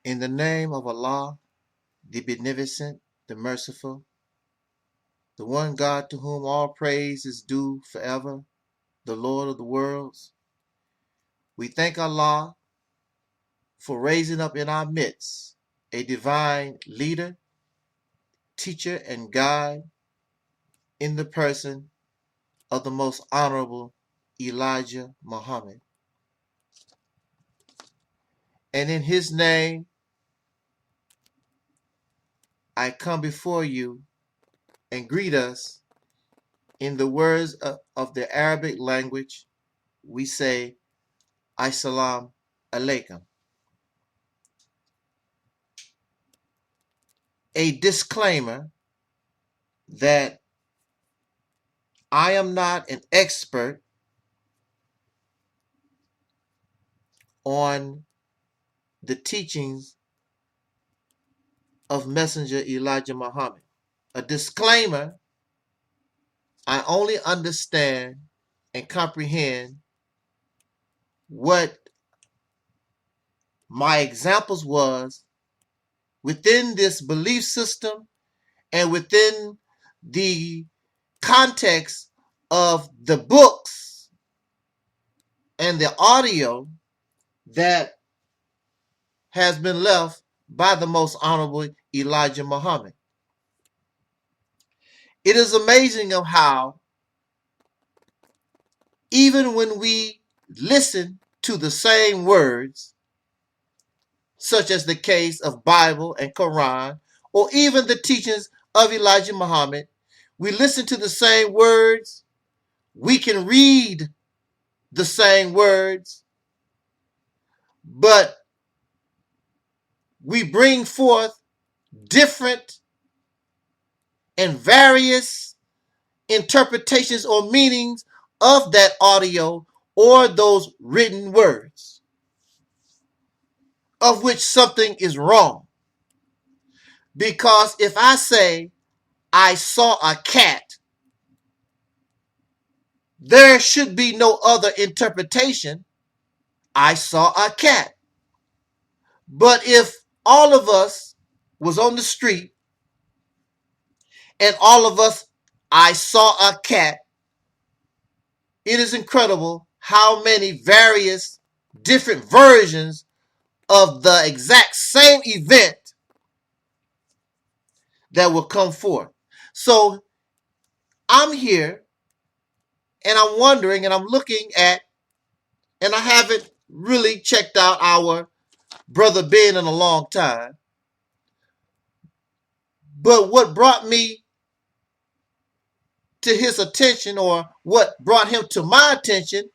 In the name of Allah, the Beneficent, the Merciful, the one God to whom all praise is due forever, the Lord of the worlds, we thank Allah for raising up in our midst a divine leader, teacher, and guide in the person of the most honorable Elijah Muhammad. And in his name, I come before you and greet us in the words of the Arabic language. We say, Assalamu alaikum. A disclaimer that I am not an expert on the teachings of Messenger Elijah Muhammad. A disclaimer, I only understand and comprehend what my examples was within this belief system and within the context of the books and the audio that has been left by the most honorable Elijah Muhammad. It is amazing of how even when we listen to the same words, such as the case of Bible and Quran, or even the teachings of Elijah Muhammad, we listen to the same words, we can read the same words, but we bring forth different and various interpretations or meanings of that audio or those written words, of which something is wrong. Because if I say, I saw a cat, there should be no other interpretation. I saw a cat. But if all of us was on the street and all of us, I saw a cat, it is incredible how many various different versions of the exact same event that will come forth. So I'm here and I'm wondering and I'm looking at, and I haven't really checked out our Bro.Ben in a long time. But what brought me to his attention, or what brought him to my attention,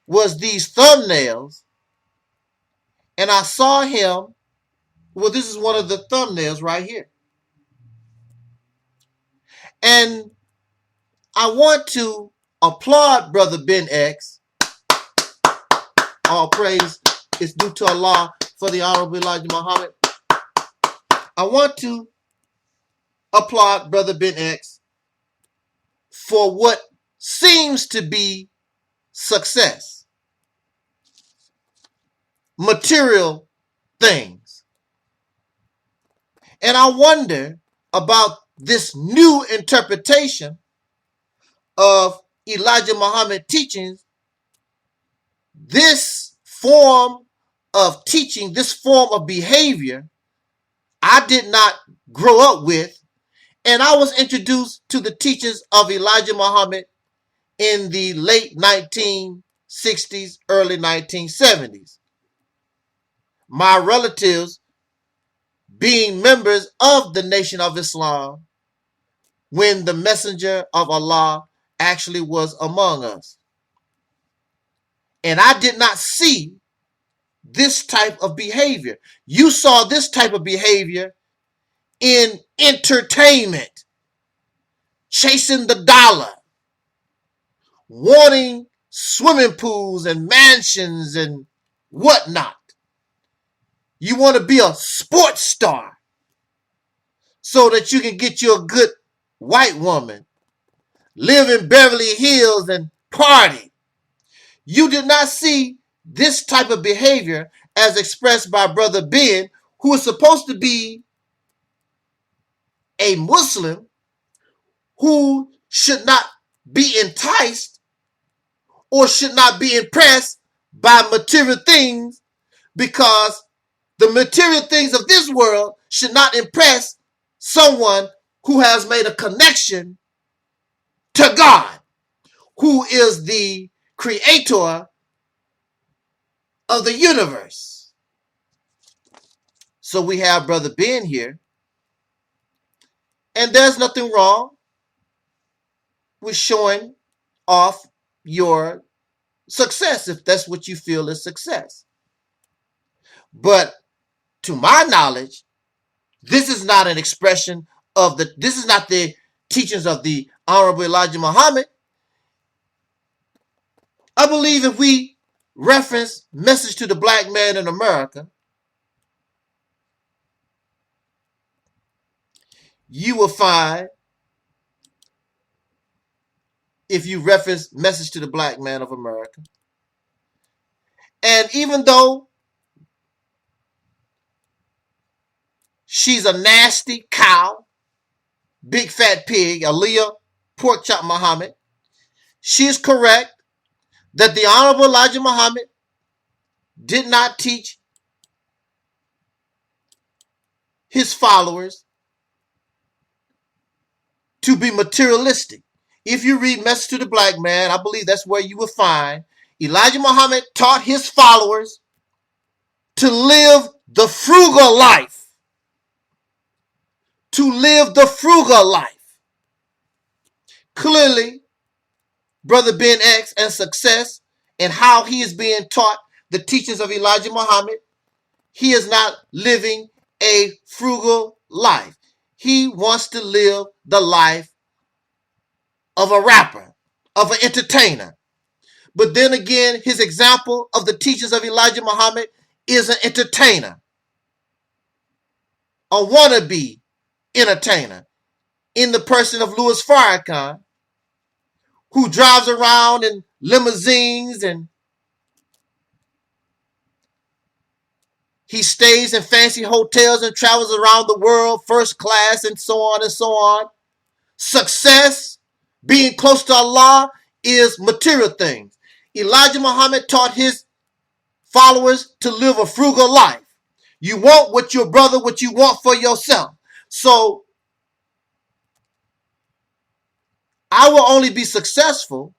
was these thumbnails. And I saw him, well, this is one of the thumbnails right here. And I want to applaud Brother Ben X. All praise is due to Allah for the Honorable Elijah Muhammad. I want to applaud Brother Ben X for what seems to be success. Material things. And I wonder about this new interpretation of Elijah Muhammad teachings, this form of teaching, this form of behavior, I did not grow up with, and I was introduced to the teachings of Elijah Muhammad in the late 1960s, early 1970s. My relatives being members of the Nation of Islam when the Messenger of Allah actually was among us. And I did not see this type of behavior. You saw this type of behavior in entertainment, chasing the dollar, wanting swimming pools and mansions and whatnot. You want to be a sports star so that you can get you a good white woman, live in Beverly Hills and party. You did not see this type of behavior as expressed by Brother Ben who is supposed to be a Muslim, who should not be enticed or should not be impressed by material things, because the material things of this world should not impress someone who has made a connection to God, who is the creator of the universe. So we have Brother Ben here, and there's nothing wrong with showing off your success if that's what you feel is success. But to my knowledge, this is not an expression of this is not the teachings of the Honorable Elijah Muhammad. I believe if we reference Message to the Black Man in America, you will find, if you reference Message to the Black Man of America, and even though she's a nasty cow, big fat pig, Aleeyah Pork Chop Muhammad, she is correct that the Honorable Elijah Muhammad did not teach his followers to be materialistic. If you read Message to the Black Man, I believe that's where you will find Elijah Muhammad taught his followers to live the frugal life. To live the frugal life. Clearly, Brother Ben X and success and how he is being taught the teachings of Elijah Muhammad, he is not living a frugal life. He wants to live the life of a rapper, of an entertainer. But then again, his example of the teachings of Elijah Muhammad is an entertainer, a wannabe entertainer, in the person of Louis Farrakhan, who drives around in limousines and he stays in fancy hotels and travels around the world, first class, and so on and so on. Success, being close to Allah, is material things. Elijah Muhammad taught his followers to live a frugal life. You want what you want for yourself. So I will only be successful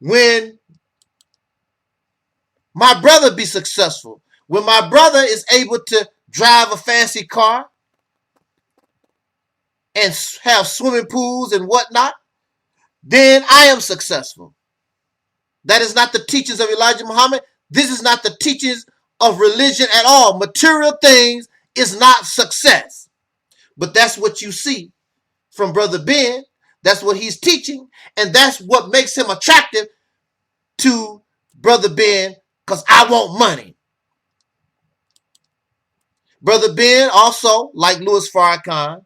when my brother be successful. When my brother is able to drive a fancy car and have swimming pools and whatnot, then I am successful. That is not the teachings of Elijah Muhammad. This is not the teachings of religion at all. Material things is not success. But that's what you see from Brother Ben. That's what he's teaching. And that's what makes him attractive to Brother Ben, because I want money. Brother Ben also, like Louis Farrakhan,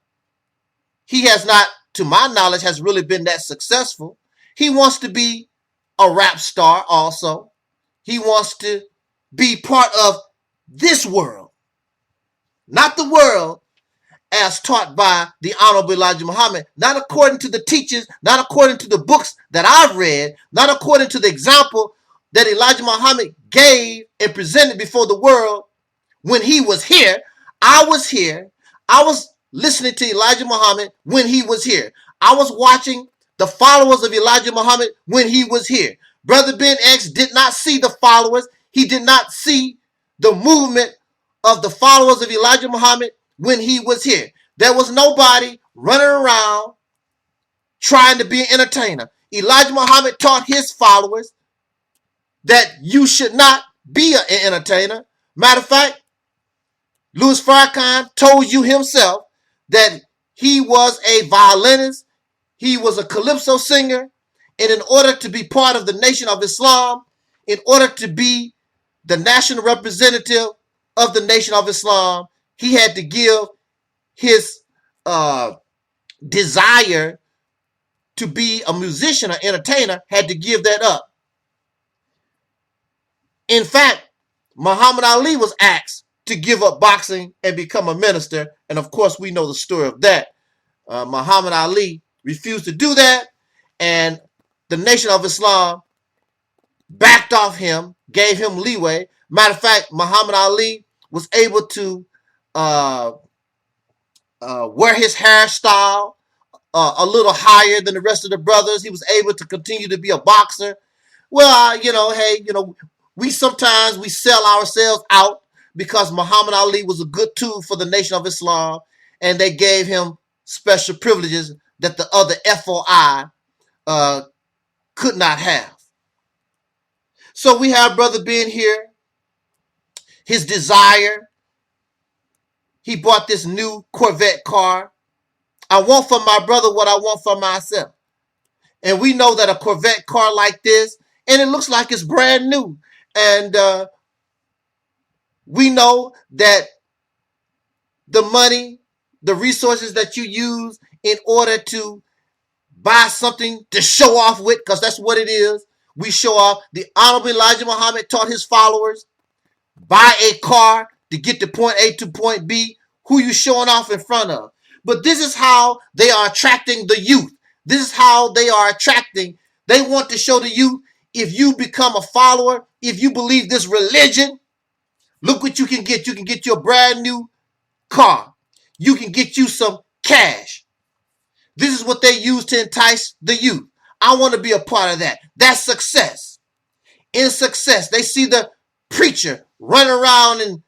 he has not, to my knowledge, has really been that successful. He wants to be a rap star also. He wants to be part of this world, not the world as taught by the Honorable Elijah Muhammad, not according to the teachings, not according to the books that I've read, not according to the example that Elijah Muhammad gave and presented before the world when he was here. I was here. I was listening to Elijah Muhammad when he was here. I was watching the followers of Elijah Muhammad when he was here. Brother Ben X did not see the followers. He did not see the movement of the followers of Elijah Muhammad when he was here. There was nobody running around trying to be an entertainer. Elijah Muhammad taught his followers that you should not be an entertainer. Matter of fact, Louis Farrakhan told you himself that he was a violinist, he was a calypso singer, and in order to be part of the Nation of Islam, in order to be the national representative of the Nation of Islam, he had to give his desire to be a musician or entertainer, had to give that up. In fact, Muhammad Ali was asked to give up boxing and become a minister. And of course, we know the story of that. Muhammad Ali refused to do that. And the Nation of Islam backed off him, gave him leeway. Matter of fact, Muhammad Ali was able to wear his hairstyle a little higher than the rest of the brothers. He was able to continue to be a boxer. Well, hey, we sometimes we sell ourselves out because Muhammad Ali was a good tool for the Nation of Islam, and they gave him special privileges that the other FOI could not have. So we have Brother Ben here. His desire. He bought this new Corvette car. I want for my brother what I want for myself. And we know that a Corvette car like this, and it looks like it's brand new. And we know that the money, the resources that you use in order to buy something to show off with, because that's what it is. We show off. The Honorable Elijah Muhammad taught his followers, buy a car to get to point A to point B. Who you showing off in front of? But this is how they are attracting the youth. This is how they are attracting. They want to show the youth, if you become a follower, if you believe this religion, look what you can get. You can get you a brand new car. You can get you some cash. This is what they use to entice the youth. I want to be a part of that. That's success. In success, they see the preacher run around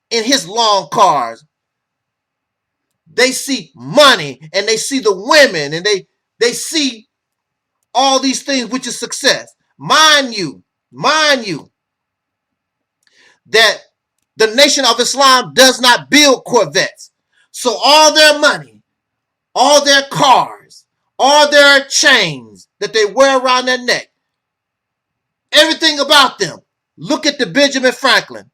in his long cars. They see money, and they see the women, and they see all these things, which is success. Mind you, that the Nation of Islam does not build Corvettes. So all their money, all their cars, all their chains that they wear around their neck, everything about them. Look at the Benjamin Franklin.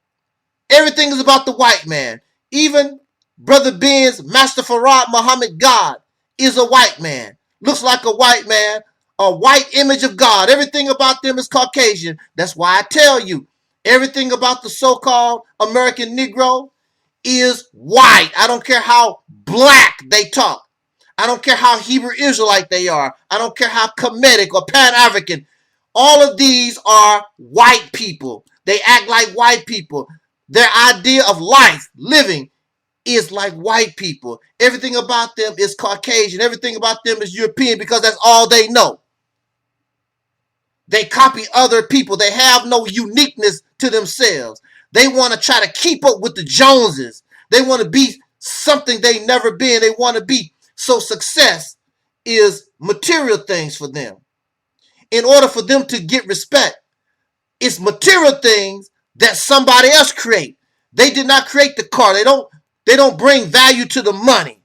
Everything is about the white man. Even Brother Ben's Master Farad Muhammad God is a white man. Looks like a white man, a white image of God. Everything about them is Caucasian. That's why I tell you, everything about the so-called American Negro is white. I don't care how black they talk. I don't care how Hebrew Israelite they are. I don't care how Kemetic or Pan-African. All of these are white people. They act like white people. Their idea of life, living, is like white people. Everything about them is Caucasian. Everything about them is European because that's all they know. They copy other people. They have no uniqueness to themselves. They want to try to keep up with the Joneses. They want to be something they never been. They want to be. So success is material things for them. In order for them to get respect, it's material things that somebody else create. They did not create the car. They don't bring value to the money.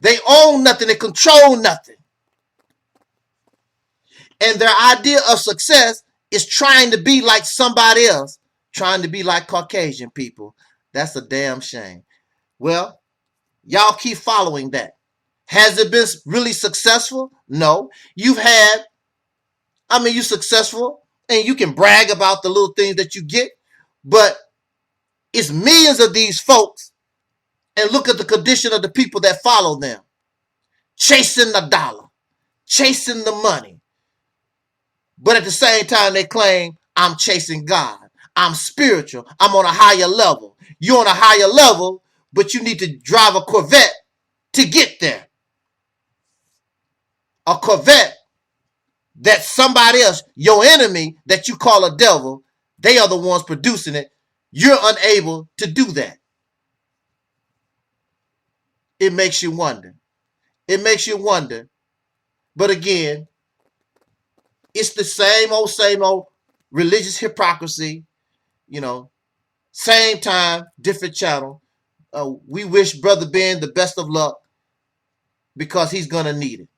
They own nothing. They control nothing. And their idea of success is trying to be like somebody else, trying to be like Caucasian people. That's a damn shame. Well, y'all keep following that. Has it been really successful? No. You're successful, and you can brag about the little things that you get, but it's millions of these folks, and look at the condition of the people that follow them. Chasing the dollar, chasing the money. But at the same time, they claim, I'm chasing God. I'm spiritual. I'm on a higher level. You're on a higher level, but you need to drive a Corvette to get there. A Corvette that somebody else, your enemy that you call a devil, they are the ones producing it. You're unable to do that. It makes you wonder. It makes you wonder. But again, it's the same old religious hypocrisy. Same time, different channel. We wish Brother Ben the best of luck because he's going to need it.